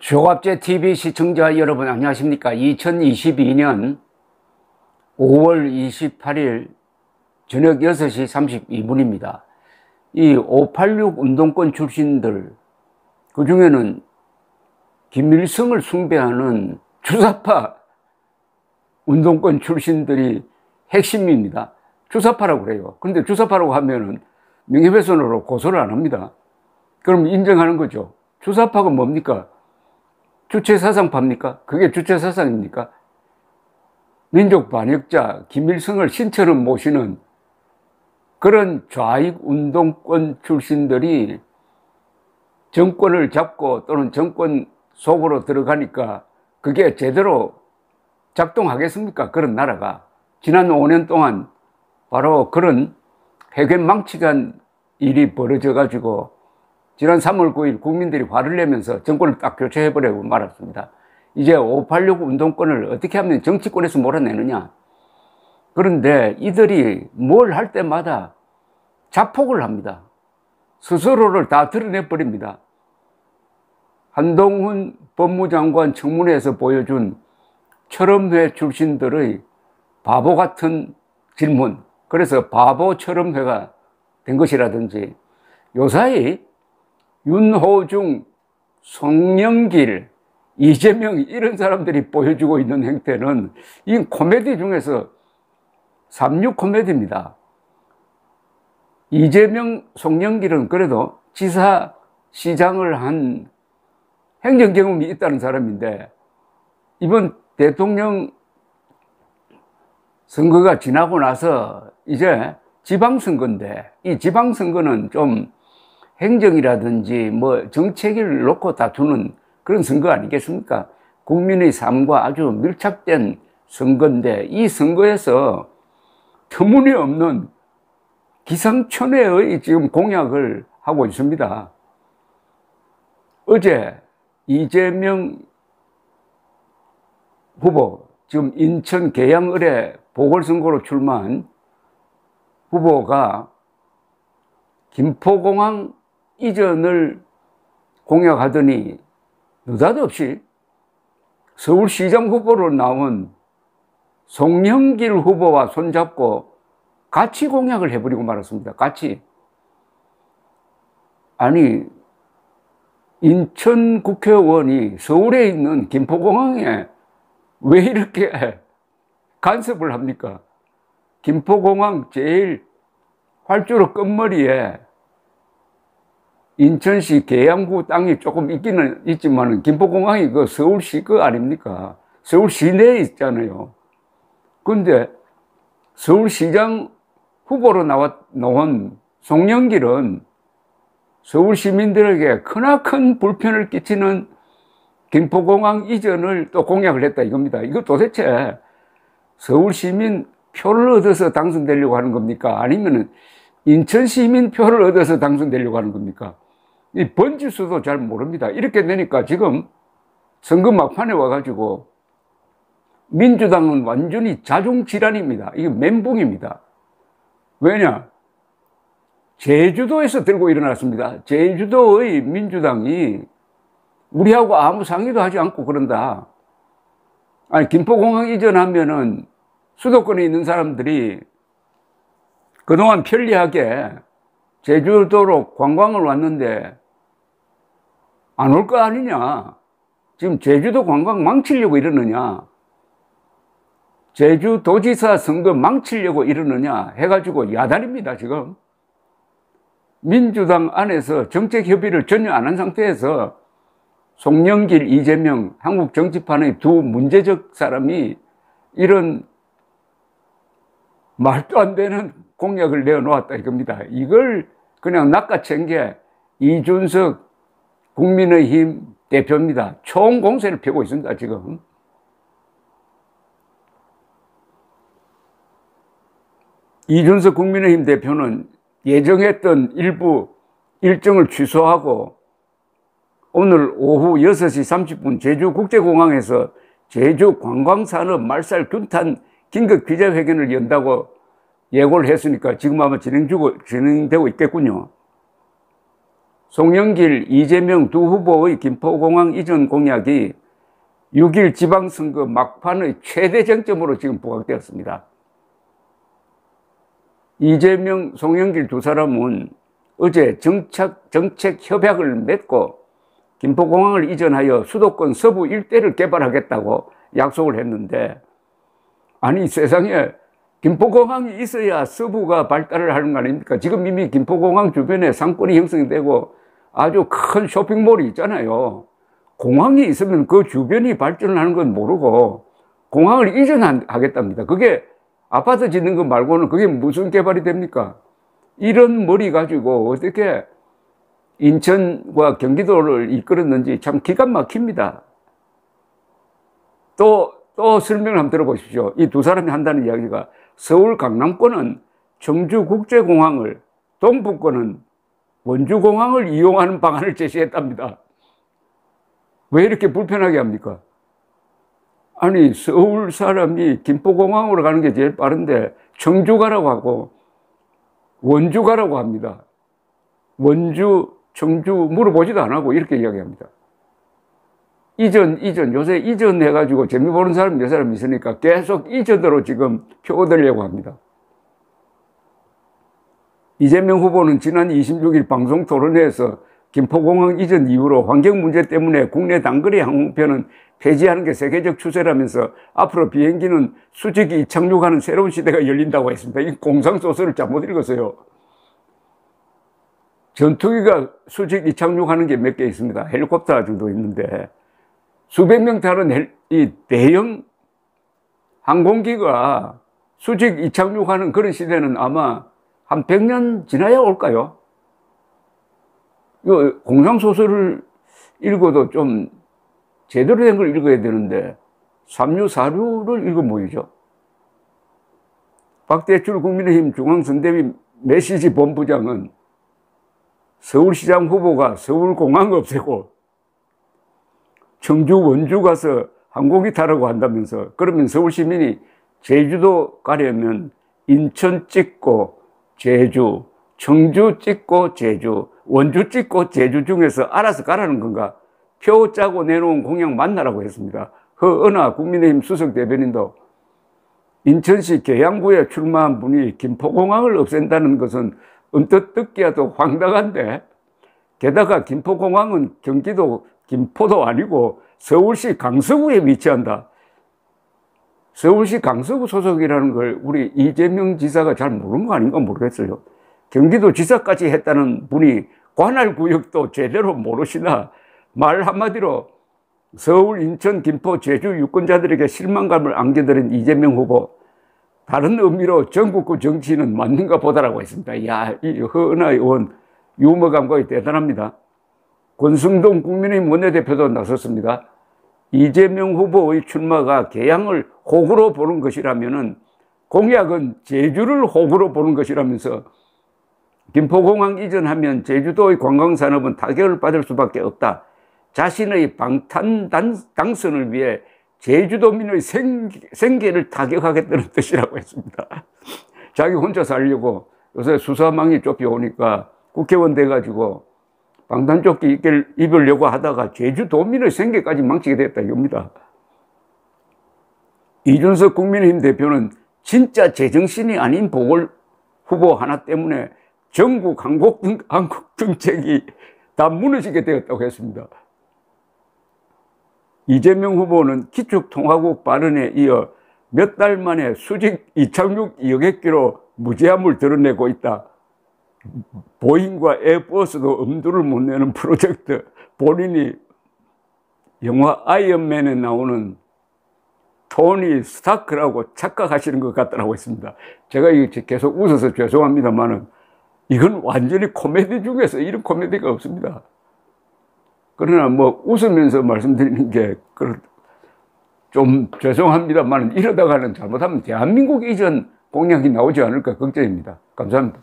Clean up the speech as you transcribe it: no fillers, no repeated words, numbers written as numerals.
조갑제 TV 시청자 여러분 안녕하십니까? 2022년 5월 28일 저녁 6시 32분입니다. 이 586 운동권 출신들, 그 중에는 김일성을 숭배하는 주사파 운동권 출신들이 핵심입니다. 주사파라고 그래요. 그런데 주사파라고 하면은 명예훼손으로 고소를 안 합니다. 그럼 인정하는 거죠. 주사파가 뭡니까? 주체사상파입니까? 그게 주체사상입니까? 민족 반역자 김일성을 신처럼 모시는 그런 좌익 운동권 출신들이 정권을 잡고 또는 정권 속으로 들어가니까 그게 제대로 작동하겠습니까? 그런 나라가. 지난 5년 동안 바로 그런 회견망측한 일이 벌어져 가지고 지난 3월 9일 국민들이 화를 내면서 정권을 딱 교체해버리고 말았습니다. 이제 586 운동권을 어떻게 하면 정치권에서 몰아내느냐. 그런데 이들이 뭘 할 때마다 자폭을 합니다. 스스로를 다 드러내버립니다. 한동훈 법무장관 청문회에서 보여준 철험회 출신들의 바보 같은 질문, 그래서 바보 철험회가 된 것이라든지, 요사이 윤호중, 송영길, 이재명 이런 사람들이 보여주고 있는 행태는 이 코미디 중에서 36 코미디입니다. 이재명, 송영길은 그래도 지사, 시장을 한 행정 경험이 있다는 사람인데, 이번 대통령 선거가 지나고 나서 이제 지방선거인데, 이 지방선거는 좀 행정이라든지 뭐 정책을 놓고 다투는 그런 선거 아니겠습니까? 국민의 삶과 아주 밀착된 선거인데, 이 선거에서 터무니없는 기상천외의 지금 공약을 하고 있습니다. 어제 이재명 후보, 지금 인천 계양을에 보궐선거로 출마한 후보가 김포공항 이전을 공약하더니 느닷없이 서울시장 후보로 나온 송영길 후보와 손잡고 같이 공약을 해버리고 말았습니다. 같이. 아니, 인천 국회의원이 서울에 있는 김포공항에 왜 이렇게 간섭을 합니까? 김포공항 제일 활주로 끝머리에 인천시 계양구 땅이 조금 있기는 있지만 김포공항이 그 서울시 그 아닙니까? 서울 시내에 있잖아요. 근데 서울시장 후보로 나온 송영길은 서울 시민들에게 크나큰 불편을 끼치는 김포공항 이전을 또 공약을 했다 이겁니다. 이거 도대체 서울 시민 표를 얻어서 당선되려고 하는 겁니까? 아니면 인천 시민 표를 얻어서 당선되려고 하는 겁니까? 이 번지수도 잘 모릅니다. 이렇게 되니까 지금 선거 막판에 와가지고 민주당은 완전히 자중질환입니다. 이게 멘붕입니다. 왜냐? 제주도에서 들고 일어났습니다. 제주도의 민주당이 우리하고 아무 상의도 하지 않고 그런다. 아니, 김포공항 이전하면은 수도권에 있는 사람들이 그동안 편리하게 제주도로 관광을 왔는데 안 올 거 아니냐. 지금 제주도 관광 망치려고 이러느냐. 제주도지사 선거 망치려고 이러느냐 해가지고 야단입니다, 지금. 민주당 안에서 정책 협의를 전혀 안 한 상태에서 송영길, 이재명, 한국 정치판의 두 문제적 사람이 이런 말도 안 되는 공약을 내어놓았다 이겁니다. 이걸 그냥 낚아챈 게 이준석 국민의힘 대표입니다. 총공세를 펴고 있습니다, 지금. 이준석 국민의힘 대표는 예정했던 일부 일정을 취소하고 오늘 오후 6시 30분 제주국제공항에서 제주관광산업 말살 규탄 긴급 기자회견을 연다고 예고를 했으니까 지금 아마 진행되고 있겠군요. 송영길, 이재명 두 후보의 김포공항 이전 공약이 6.1 지방선거 막판의 최대 쟁점으로 지금 부각되었습니다. 이재명, 송영길 두 사람은 어제 정책 협약을 맺고 김포공항을 이전하여 수도권 서부 일대를 개발하겠다고 약속을 했는데, 아니 세상에 김포공항이 있어야 서부가 발달을 하는 거 아닙니까? 지금 이미 김포공항 주변에 상권이 형성되고 아주 큰 쇼핑몰이 있잖아요. 공항이 있으면 그 주변이 발전을 하는 건 모르고 공항을 이전하겠답니다. 그게 아파트 짓는 거 말고는 그게 무슨 개발이 됩니까? 이런 머리 가지고 어떻게 인천과 경기도를 이끌었는지 참 기가 막힙니다. 또 설명을 한번 들어보십시오. 이 두 사람이 한다는 이야기가 서울 강남권은 청주국제공항을, 동북권은 원주공항을 이용하는 방안을 제시했답니다. 왜 이렇게 불편하게 합니까? 아니 서울 사람이 김포공항으로 가는 게 제일 빠른데 청주 가라고 하고 원주 가라고 합니다. 원주, 청주 물어보지도 안 하고 이렇게 이야기합니다. 이전, 요새 이전 해가지고 재미 보는 사람 몇 사람 있으니까 계속 이전으로 지금 표 얻으려고 합니다. 이재명 후보는 지난 26일 방송 토론회에서 김포공항 이전 이후로 환경 문제 때문에 국내 단거리 항공편은 폐지하는 게 세계적 추세라면서 앞으로 비행기는 수직이 이착륙하는 새로운 시대가 열린다고 했습니다. 이 공상 소설을 잘못 읽었어요. 전투기가 수직 이착륙하는 게 몇 개 있습니다. 헬리콥터 정도 있는데 수백 명 타는 이 대형 항공기가 수직 이착륙하는 그런 시대는 아마 한 100년 지나야 올까요? 이 공상소설을 읽어도 좀 제대로 된 걸 읽어야 되는데 삼류, 사류를 읽으면 뭐이죠? 박대출 국민의힘 중앙선대위 메시지 본부장은 서울시장 후보가 서울공항 없애고 청주, 원주 가서 항공기 타라고 한다면서, 그러면 서울시민이 제주도 가려면 인천 찍고 제주, 청주 찍고 제주, 원주 찍고 제주 중에서 알아서 가라는 건가? 표 짜고 내놓은 공약 만나라고 했습니다. 허은하 국민의힘 수석 대변인도 인천시 계양구에 출마한 분이 김포공항을 없앤다는 것은 언뜻 듣기야도 황당한데, 게다가 김포공항은 경기도 김포도 아니고 서울시 강서구에 위치한다. 서울시 강서구 소속이라는 걸 우리 이재명 지사가 잘 모르는 거 아닌가 모르겠어요. 경기도 지사까지 했다는 분이 관할 구역도 제대로 모르시나, 말 한마디로 서울, 인천, 김포, 제주 유권자들에게 실망감을 안겨드린 이재명 후보, 다른 의미로 전국구 정치는 맞는가 보다라고 했습니다. 이야, 이 허은하 의원 유머 감각이 대단합니다. 권승동 국민의힘 원내대표도 나섰습니다. 이재명 후보의 출마가 개항을 호구로 보는 것이라면은 공약은 제주를 호구로 보는 것이라면서 김포공항 이전하면 제주도의 관광산업은 타격을 받을 수밖에 없다. 자신의 방탄 당선을 위해 제주도민의 생계를 타격하겠다는 뜻이라고 했습니다. 자기 혼자 살려고 요새 수사망이 쫓겨오니까 국회의원 돼가지고 방탄조끼 입으려고 하다가 제주도민의 생계까지 망치게 됐다 이겁니다. 이준석 국민의힘 대표는 진짜 제정신이 아닌 보궐 후보 하나 때문에 전국 한국 정책이 다 무너지게 되었다고 했습니다. 이재명 후보는 기축통화국 발언에 이어 몇 달 만에 수직 이착륙 여객기로 무제함을 드러내고 있다. 보잉과 에어버스도 엄두를 못 내는 프로젝트, 본인이 영화 아이언맨에 나오는 토니 스타크라고 착각하시는 것 같다고 했습니다. 제가 계속 웃어서 죄송합니다만은 이건 완전히 코미디 중에서 이런 코미디가 없습니다. 그러나 뭐 웃으면서 말씀드리는 게 좀 죄송합니다만 이러다가는 잘못하면 대한민국 이전 공약이 나오지 않을까 걱정입니다. 감사합니다.